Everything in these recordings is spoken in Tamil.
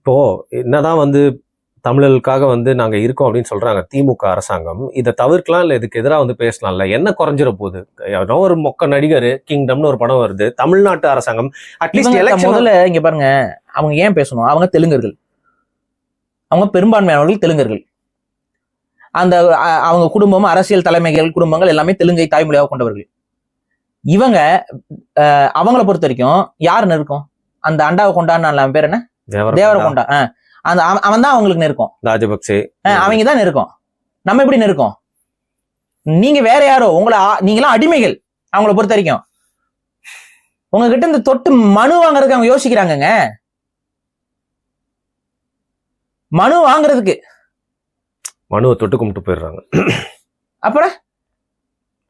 இப்போ என்னதான் தமிழர்களுக்காக நாங்க இருக்கோம் அப்படின்னு சொல்றாங்க திமுக அரசாங்கம். இதை தவிர்க்கலாம் இல்ல இதுக்கு எதிராக பேசலாம்ல. என்ன குறைஞ்சிட போகுது? ஏதோ ஒரு மொக்க நடிகர் கிங்டம்னு ஒரு படம் வருது. தமிழ்நாட்டு அரசாங்கம் அட்லீஸ்ட் எலெக்ஷன் முதல்ல இங்க பாருங்க, அவங்க ஏன் பேசணும்? அவங்க தெலுங்கர்கள், அவங்க பெரும்பான்மையானவர்கள் தெலுங்கர்கள். அந்த அவங்க குடும்பம், அரசியல் தலைமைகள் குடும்பங்கள் எல்லாமே தெலுங்கை தாய்மொழியாக கொண்டவர்கள். இவங்க அவங்கள பொறுத்த வரைக்கும் யாரு நெருக்கம்? அந்த அண்டாவை கொண்டான்னு பேர் என்ன, தேவர கொண்டா, அந்த அவன் தான் அவங்களுக்கு நெருக்கம். ராஜபக்சே அவங்க தான் நெருக்கம். நம்ம எப்படி நெருக்கம்? நீங்க வேற யாரோ, நீங்களாம் அடிமைகள். அவங்கள பொறுத்த வரைக்கும் உங்ககிட்ட இந்த தொட்டு மனு வாங்குறதுக்கு அவங்க யோசிக்கிறாங்கங்க. மனு வாங்குறதுக்கு மனுவை தொட்டு கும்பிட்டு போயிடுறாங்க. அப்புறம்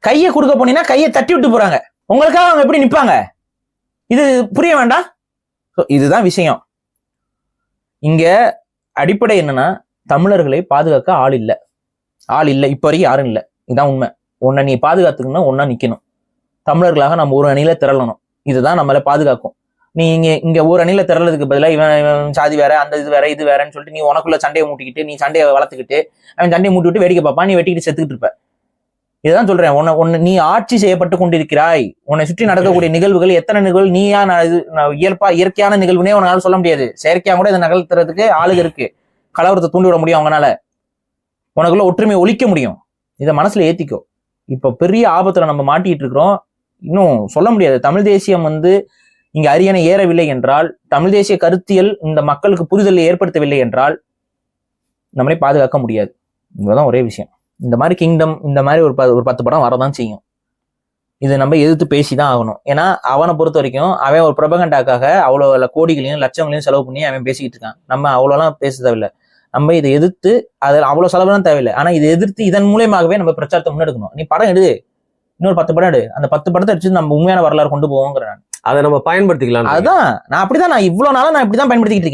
கையை கொடுக்க போனீங்கன்னா கையை தட்டி விட்டு போறாங்க. உங்களுக்காக அவங்க எப்படி நிப்பாங்க? இது புரிய வேண்டாம். இதுதான் விஷயம். இங்க அடிப்படை என்னன்னா, தமிழர்களை பாதுகாக்க ஆள் இல்லை. இப்ப வரைக்கும் யாரும் இல்லை. இதுதான் உண்மை. உன்னை நீ பாதுகாத்துக்கணும்னா ஒன்னா நிக்கணும். தமிழர்களாக நம்ம ஒரு அணியில திரளணும். இதுதான் நம்மள பாதுகாக்கும். நீ இங்க ஒரு அணியில திரளதுக்கு பதிலாக இவன் சாதி வேற, அந்த இது வேற, இது வேறன்னு சொல்லிட்டு நீ உனக்குள்ள சண்டையை மூட்டிக்கிட்டு, நீ சண்டையை வளர்த்துக்கிட்டு, அவன் சண்டையை மூட்டி விட்டு வேடிக்கை பார்ப்பான், நீ வெட்டிக்கிட்டு செத்துக்கிட்டு இருப்ப. இதுதான் சொல்றேன். உன்னை நீ ஆட்சி செய்யப்பட்டு கொண்டிருக்கிறாய். உன்னை சுற்றி நடக்கக்கூடிய நிகழ்வுகள், எத்தனை நிகழ்வு நீயா இயற்கையான நிகழ்வுனே உன்னால சொல்ல முடியாது. செயற்கையா கூட இதை நகர்த்துறதுக்கு ஆளுக இருக்கு. கலவரத்தை தூண்டி விட முடியும் அவங்களால. உனக்குள்ள ஒற்றுமையை ஒழிக்க முடியும். இதை மனசுல ஏத்திக்கோ. இப்ப பெரிய ஆபத்துல நம்ம மாட்டிட்டு இருக்கிறோம். இன்னும் சொல்ல முடியாது. தமிழ் தேசியம் இங்க அரியணை ஏறவில்லை என்றால், தமிழ் தேசிய கருத்தியல் இந்த மக்களுக்கு புரிதலை ஏற்படுத்தவில்லை என்றால் நம்மளை பாதுகாக்க முடியாது. இதுதான் ஒரே விஷயம். இந்த மாதிரி கிங்டம், இந்த மாதிரி ஒரு 10 படம் வரதான் செய்யும். இதை நம்ம எதிர்த்து பேசிதான் ஆகணும். ஏன்னா அவனை பொறுத்த வரைக்கும் அவன் ஒரு பிரபகண்டாக்காக அவ்வளவு கோடிகளையும் லட்சங்களையும் செலவு பண்ணி அவன் பேசிக்கிட்டு இருக்கான். நம்ம அவ்வளோலாம் பேச தேவையில்லை. நம்ம இதை எதிர்த்து, அதில் அவ்வளவு செலவுலாம் தேவையில்லை. ஆனா இதை எதிர்த்து இதன் மூலியமாகவே நம்ம பிரச்சாரத்தை முன்னெடுக்கணும். நீ படம் எடு, இன்னொரு 10 படம் எடு. அந்த 10 படத்தை அடிச்சு நம்ம உண்மையான வரலாறு கொண்டு போவோங்கிற. அதை நம்ம பயன்படுத்திக்கலாம். அதுதான் நான் இப்படிதான் நான் இவ்வளவு நாளா நான் இப்படிதான் பயன்படுத்திக்கிட்டு இருக்கேன்.